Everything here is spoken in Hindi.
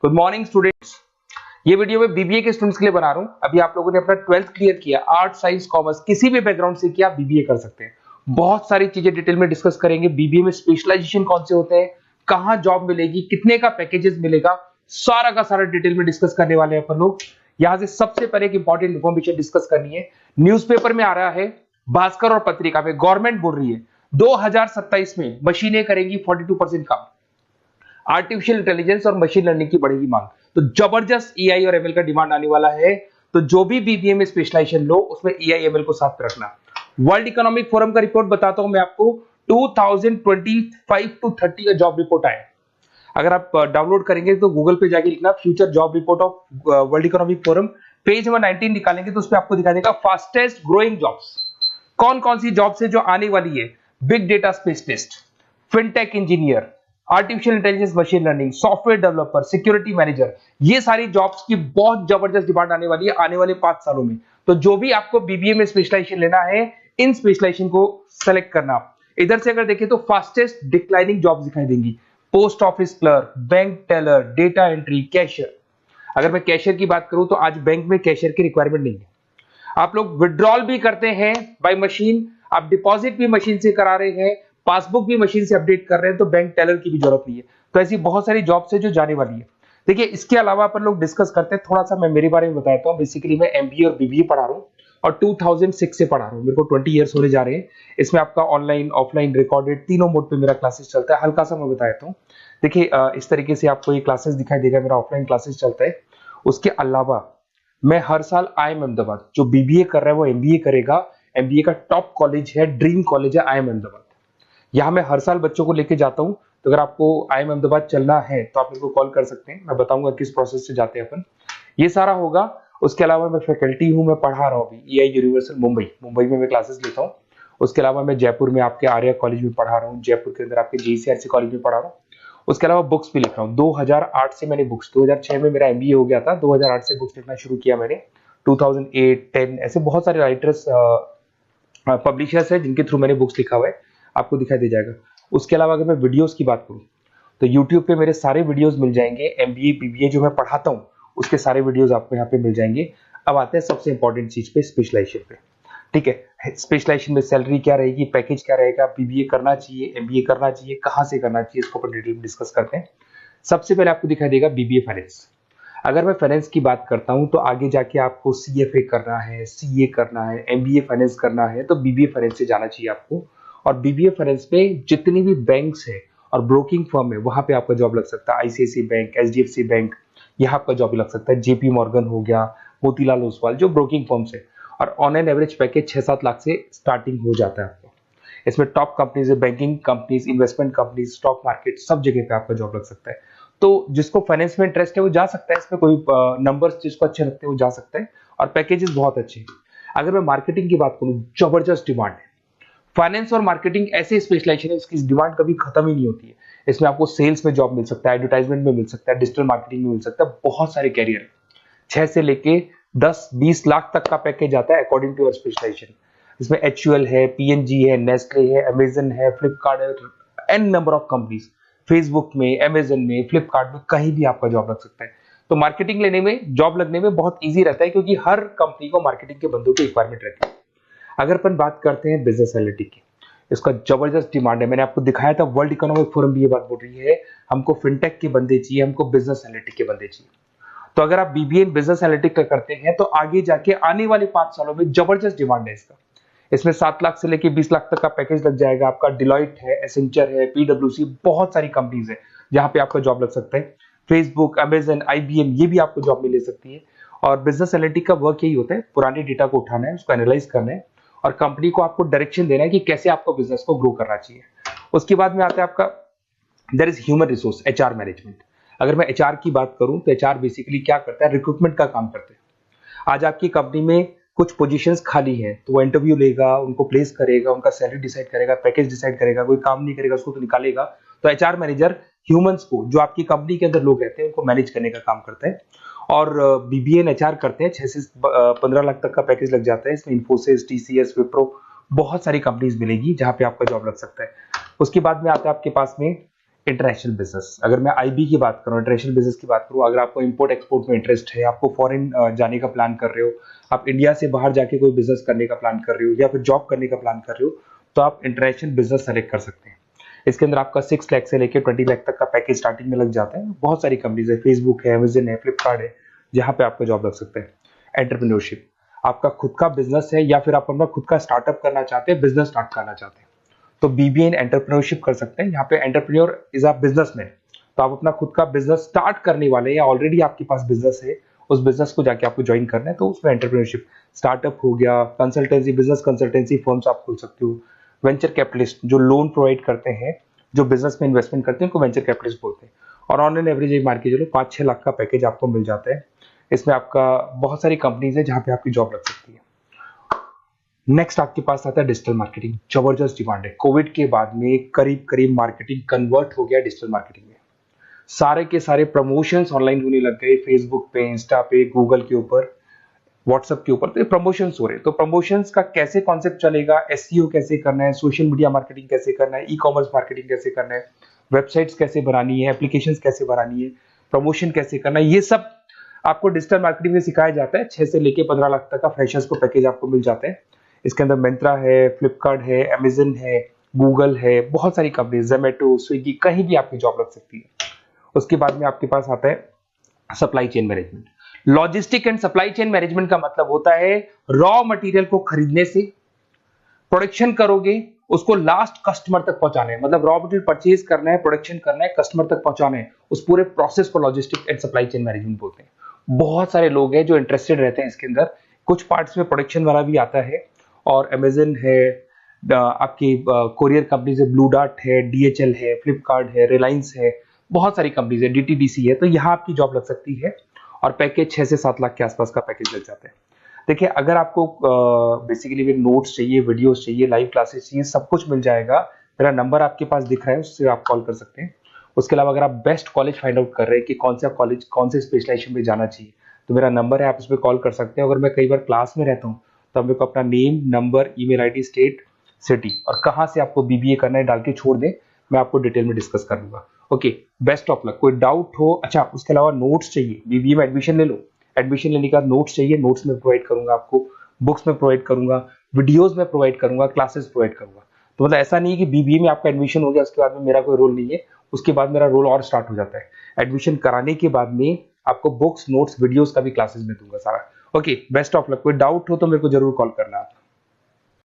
Good morning students. ये वीडियो मैं बीबीए के स्टूडेंट्स के लिए बना रहा हूं। अभी आप लोगों ने अपना 12th क्लियर किया, आर्ट साइंस कॉमर्स किसी भी बैकग्राउंड से किया, बीबीए कर सकते हैं। बहुत सारी चीजें डिटेल में डिस्कस करेंगे। बीबीए में स्पेशलाइजेशन कौन से होते हैं, कहां जॉब मिलेगी, कितने का पैकेजेस मिलेगा, सारा का सारा डिटेल में डिस्कस करने वाले हैं अपन लोग। यहां से सबसे पहले एक इंपॉर्टेंट इन्फॉर्मेशन डिस्कस करनी है। न्यूज़पेपर में आ रहा है, भास्कर और पत्रिका में गवर्नमेंट बोल रही है 2027 में मशीनें करेंगी 42% काम। आर्टिफिशियल इंटेलिजेंस और मशीन लर्निंग की बढ़ेगी मांग, तो जबरदस्त एआई और एमएल का डिमांड आने वाला है। तो जो भी बीबीए में स्पेशलाइजेशन लो उसमें एआई एमएल को साथ रखना। वर्ल्ड इकोनॉमिक फोरम का रिपोर्ट बताता हूं मैं आपको, 2025 टू 30 का जॉब रिपोर्ट आया। अगर आप डाउनलोड करेंगे तो गूगल पे जाके लिखना future job report of world economic forum, page number 19 निकालेंगे तो उस पर आपको दिखा देगा फास्टेस्ट ग्रोइंग जॉब्स कौन कौन सी जॉब्स है जो आने वाली है। Big data specialist, fintech engineer, artificial intelligence machine learning, software developer, security manager, ये सारी जॉब्स की बहुत जबरदस्त डिमांड आने वाली है आने वाले 5 सालों में। तो जो भी आपको बीबीए में स्पेशलाइजेशन लेना है, इन स्पेशलाइजेशन को सेलेक्ट करना। इधर से अगर देखें तो फास्टेस्ट डिक्लाइनिंग जॉब्स दिखाई देंगी, post office clerk, bank teller, data entry, cashier. अगर मैं कैशियर की बात करूं तो आज बैंक में कैशियर की रिक्वायरमेंट नहीं है। आप लोग विड्रॉल भी करते हैं बाय मशीन, आप डिपॉजिट भी मशीन से करा रहे हैं, पासबुक भी मशीन से अपडेट कर रहे हैं, तो बैंक टेलर की भी जरूरत नहीं है। तो ऐसी बहुत सारी जॉब्स है जो जाने वाली है। देखिए, इसके अलावा अपन लोग डिस्कस करते हैं, थोड़ा सा मैं मेरे बारे में बताता हूँ। बेसिकली मैं एमबीए और बीबीए पढ़ा रहा हूँ और 2006 से पढ़ा रहा हूँ। मेरे को 20 ईयर्स होने जा रहे हैं। इसमें आपका ऑनलाइन, ऑफलाइन, रिकॉर्डेड तीनों मोड पे मेरा क्लासेस चलता है। हल्का सा मैं बताता हूँ। देखिए, इस तरीके से आपको ये क्लासेस दिखाई देगा, मेरा ऑफलाइन क्लासेस चलता है। उसके अलावा मैं हर साल आईएम अहमदाबाद, जो बीबीए कर रहा है वो एमबीए करेगा। एमबीए का टॉप कॉलेज है, ड्रीम कॉलेज है आईएम अहमदाबाद। यहाँ मैं हर साल बच्चों को लेके जाता हूँ। तो अगर आपको आईएम अहमदाबाद चलना है तो आप मेरे को कॉल कर सकते हैं, मैं बताऊंगा किस प्रोसेस से जाते हैं अपन। ये सारा होगा। उसके अलावा मैं फैकल्टी हूँ, मैं पढ़ा रहा हूँ अभी एआई यूनिवर्सल मुंबई में मैं क्लासेस लेता हूँ। उसके अलावा मैं जयपुर में आपके आर्या कॉलेज में पढ़ा रहा हूँ, जयपुर के अंदर आपके जेसीआरसी कॉलेज में पढ़ा रहा हूँ। उसके अलावा बुक्स भी लिख रहा हूँ। 2008 से मैंने बुक्स, 2006 में मेरा एमबीए हो गया था, 2008 से बुक्स लिखना शुरू किया मैंने। 2008, 10 ऐसे बहुत सारे राइटर्स, पब्लिशर्स है जिनके थ्रू मैंने बुक्स लिखा हुआ है, आपको दिखाई दे जाएगा। उसके अलावा अगर मैं वीडियोस की बात करूं तो यूट्यूब पे मेरे सारे वीडियोस मिल जाएंगे। एमबीए बीबीए जो मैं पढ़ाता हूं उसके सारे वीडियोस आपको यहाँ पे मिल जाएंगे। अब आते हैं सबसे इंपॉर्टेंट चीज पे, स्पेशलाइजेशन पे। ठीक है, स्पेशलाइजेशन में सैलरी क्या रहेगी, पैकेज क्या रहेगा, बीबीए करना चाहिए, एमबीए करना चाहिए, कहाँ से करना चाहिए, इसको अपन डिटेल में डिस्कस करते हैं। सबसे पहले आपको दिखाई देगा बीबीए फाइनेंस। अगर मैं फाइनेंस की बात करता हूं तो आगे जाके आपको सीएफए करना है, सीए करना है, एमबीए फाइनेंस करना है, तो बीबीए फाइनेंस से जाना चाहिए आपको। और बीबीए फाइनेंस में जितनी भी बैंक्स है और ब्रोकिंग फर्म है वहां पे आपका जॉब लग सकता है। आईसीआईसीआई बैंक, एचडीएफसी बैंक, यहाँ आपका जॉब लग सकता है। जेपी मॉर्गन हो गया, मोतीलाल ओसवाल, जो ब्रोकिंग फर्म्स है। और on an average package 6-7 lakh से स्टार्टिंग हो जाता है आपको। इसमें टॉप कंपनीज है, banking companies, investment companies, stock market, सब जगह पे आपका जॉब लग सकता है। तो जिसको फाइनेंस में इंटरेस्ट है वो जा सकता है, इसमें कोई नंबर्स जिसको अच्छे लगते हैं वो जा सकता है, और पैकेजेस बहुत अच्छे हैं। अगर मैं मार्केटिंग की बात करूं, जबरदस्त डिमांड है। फाइनेंस और मार्केटिंग ऐसे स्पेशलाइजेशन है, इसकी डिमांड कभी खत्म ही नहीं होती है। इसमें आपको सेल्स में जॉब मिल सकता है, एडवर्टाइजमेंट में मिल सकता है, डिजिटल मार्केटिंग में मिल सकता है, बहुत सारे कैरियर है। 6 से लेके 10-20 लाख तक का पैकेज आता है अकॉर्डिंग टू योर स्पेशलाइजेशन। इसमें एचयूएल है, पीएनजी है, नेस्ले है, अमेजन है, फ्लिपकार्ट है, n number of companies. Facebook में, अमेजन में, फ्लिपकार्ट में, कहीं भी आपका जॉब लग सकता है। तो मार्केटिंग लेने में, जॉब लगने में बहुत ईजी रहता है, क्योंकि हर कंपनी को मार्केटिंग के बंदों की रिक्वायरमेंट रहती है। अगर अपन बात करते हैं बिजनेस एनालिटिक की, इसका जबरदस्त डिमांड है। मैंने आपको दिखाया था, वर्ल्ड इकोनॉमिक फोरम भी ये बात बोल रही है, हमको फिनटेक के बंदे चाहिए, हमको बिजनेस एनालिटिक के बंदे चाहिए। तो अगर आप बीबीए बिजनेस एनालिटिक करते हैं तो आगे जाके आने वाले 5 सालों में जबरदस्त डिमांड है इसका। इसमें 7 लाख से लेके 20 लाख तक का पैकेज लग जाएगा आपका। डिलॉयट है, एसेंचर है, पीडब्ल्यूसी, बहुत सारी कंपनीज है जहां पे आपका जॉब लग सकता है। फेसबुक, अमेजन, आईबीएम, ये भी आपको जॉब में ले सकती है। और बिजनेस एनालिटिक का वर्क यही होता है, पुराने डेटा को उठाना है, उसको एनालाइज करना है और कंपनी को आपको डायरेक्शन देना है कि कैसे आपको बिजनेस को ग्रो करना चाहिए। उसके बाद में आता है आपका there is human resource, HR management. अगर मैं एचआर की बात करूं तो एचआर बेसिकली क्या करता है, रिक्रूटमेंट का काम करते हैं। आज आपकी कंपनी में कुछ पोजीशंस खाली हैं तो वो इंटरव्यू लेगा, उनको प्लेस करेगा, उनका सैलरी डिसाइड करेगा, पैकेज डिसाइड करेगा, कोई काम नहीं करेगा उसको तो निकालेगा। तो एचआर मैनेजर ह्यूमंस को, जो आपकी कंपनी के अंदर लोग रहते हैं, उनको मैनेज करने का काम करता है। और बीबीए एंड एचआर करते हैं, 6 से 15 लाख तक का पैकेज लग जाता है। इसमें इन्फोसिस, टीसीएस, विप्रो, बहुत सारी कंपनीज मिलेगी जहां पे आपका जॉब लग सकता है। उसके बाद में आता है आपके पास में इंटरनेशनल बिजनेस, अगर मैं आईबी की बात करूं, इंटरनेशनल बिजनेस की बात करूं, अगर आपको इंपोर्ट एक्सपोर्ट में इंटरेस्ट है, आपको फॉरेन जाने का प्लान कर रहे हो, आप इंडिया से बाहर जाके कोई बिजनेस करने का प्लान कर रहे हो या फिर जॉब करने का प्लान कर रहे हो, तो आप इंटरनेशनल बिजनेस सेलेक्ट कर सकते हैं। इसके अंदर आपका 6 लाख से लेकर 20 लाख तक का पैकेज स्टार्टिंग में लग जाता है। बहुत सारी कंपनीज है, फेसबुक है, अमेजन है, फ्लिपकार्ट है, जहां पे आपका जॉब लग सकता है। एंटरप्रेन्योरशिप, आपका खुद का बिजनेस है या फिर आप अपना खुद का स्टार्टअप करना चाहते हैं, बिजनेस स्टार्ट करना चाहते हैं, तो बीबीए इन एंटरप्रेन्योरशिप कर सकते हैं। यहाँ पे एंटरप्रेन्योर इज अ बिजनेसमैन, तो आप अपना खुद का बिजनेस स्टार्ट करने वाले हैं या ऑलरेडी आपके पास बिजनेस है, उस बिजनेस को जाके आपको ज्वाइन करना है, तो उसमें एंटरप्रेन्योरशिप। स्टार्टअप हो गया, कंसल्टेंसी, बिजनेस कंसल्टेंसी फर्म्स आप खोल सकते हो। वेंचर कैपिटलिस्ट जो लोन प्रोवाइड करते हैं, जो बिजनेस में इन्वेस्टमेंट करते हैं, उनको वेंचर कैपिटलिस्ट बोलते हैं। और ऑन एन एवरेज मान के चलो 5-6 लाख का पैकेज आपको मिल जाता है। इसमें आपका बहुत सारी कंपनीज है जहां पे आपकी जॉब लग सकती है। नेक्स्ट आपके पास आता है डिजिटल मार्केटिंग। जबरदस्त डिमांड है, कोविड के बाद में करीब करीब मार्केटिंग कन्वर्ट हो गया डिजिटल मार्केटिंग में। सारे के सारे प्रमोशंस ऑनलाइन होने लग गए, फेसबुक पे, इंस्टा पे, गूगल के ऊपर, व्हाट्सएप के ऊपर, तो ये प्रमोशंस हो रहे हैं। तो प्रमोशंस का कैसे कॉन्सेप्ट चलेगा, एसईओ कैसे करना है, सोशल मीडिया मार्केटिंग कैसे करना है, ई कॉमर्स मार्केटिंग कैसे करना है, वेबसाइट्स कैसे बनानी है, एप्लीकेशंस कैसे बनानी है, प्रमोशन कैसे करना है, ये सब आपको डिजिटल मार्केटिंग में सिखाया जाता है। 6 से लेके 15 लाख तक का फ्रेशर्स को पैकेज आपको मिल जाता है। इसके अंदर मिंत्रा है, फ्लिपकार्ट है, अमेजन है, गूगल है, बहुत सारी कंपनी, जोमेटो, स्विगी, कहीं भी आपकी जॉब लग सकती है। उसके बाद में आपके पास आता है supply chain management. Logistic and supply chain management का मतलब होता है रॉ मटेरियल को खरीदने से, प्रोडक्शन करोगे, उसको लास्ट कस्टमर तक पहुंचाना है, मतलब रॉ मटेरियल परचेज करना है, प्रोडक्शन करना है, कस्टमर तक पहुंचाना है, उस पूरे प्रोसेस को logistic and supply chain management बोलते हैं। बहुत सारे लोग हैं जो इंटरेस्टेड रहते हैं इसके अंदर। कुछ पार्ट्स में प्रोडक्शन वाला भी आता है, और अमेजन है, आपकी कोरियर कंपनीज है, ब्लू डार्ट है, डीएचएल है, फ्लिपकार्ट है, रिलायंस है, बहुत सारी कंपनीज है, डीटीडीसी है, तो यहाँ आपकी जॉब लग सकती है। और पैकेज 6 से 7 लाख के आसपास का पैकेज लग जाता है। देखिए, अगर आपको बेसिकली नोट्स चाहिए, वीडियोस चाहिए, लाइव क्लासेस चाहिए, सब कुछ मिल जाएगा। मेरा नंबर आपके पास दिख रहा है, उससे आप कॉल कर सकते हैं। उसके अलावा अगर आप बेस्ट कॉलेज फाइंड आउट कर रहे हैं कि कौन सा कॉलेज कौन से स्पेशलाइजेशन में जाना चाहिए, तो मेरा नंबर है, आप उस पर कॉल कर सकते हैं। अगर मैं कई बार क्लास में रहता हूँ तो मेरे को अपना name, number, email ID, state, city और कहाँ से आपको बीबीए करना है डाल के छोड़ दें, मैं आपको डिटेल में डिस्कस कर लूंगा। Okay, best of luck. कोई डाउट हो, अच्छा उसके अलावा नोट्स चाहिए, बीबीए में एडमिशन ले लो, एडमिशन लेने का नोट्स चाहिए, नोट्स में प्रोवाइड करूंगा आपको, बुक्स में प्रोवाइड करूंगा, वीडियोस में प्रोवाइड करूंगा, क्लासेस प्रोवाइड करूंगा। तो मतलब ऐसा नहीं है कि बीबीए में आपका एडमिशन हो गया उसके बाद में मेरा कोई रोल नहीं है, उसके बाद मेरा रोल और स्टार्ट हो जाता है। एडमिशन कराने के बाद में आपको बुक्स, नोट्स, वीडियोस का भी क्लासेस में दूंगा सारा। Okay, best of luck. कोई डाउट हो तो मेरे को जरूर कॉल करना आप।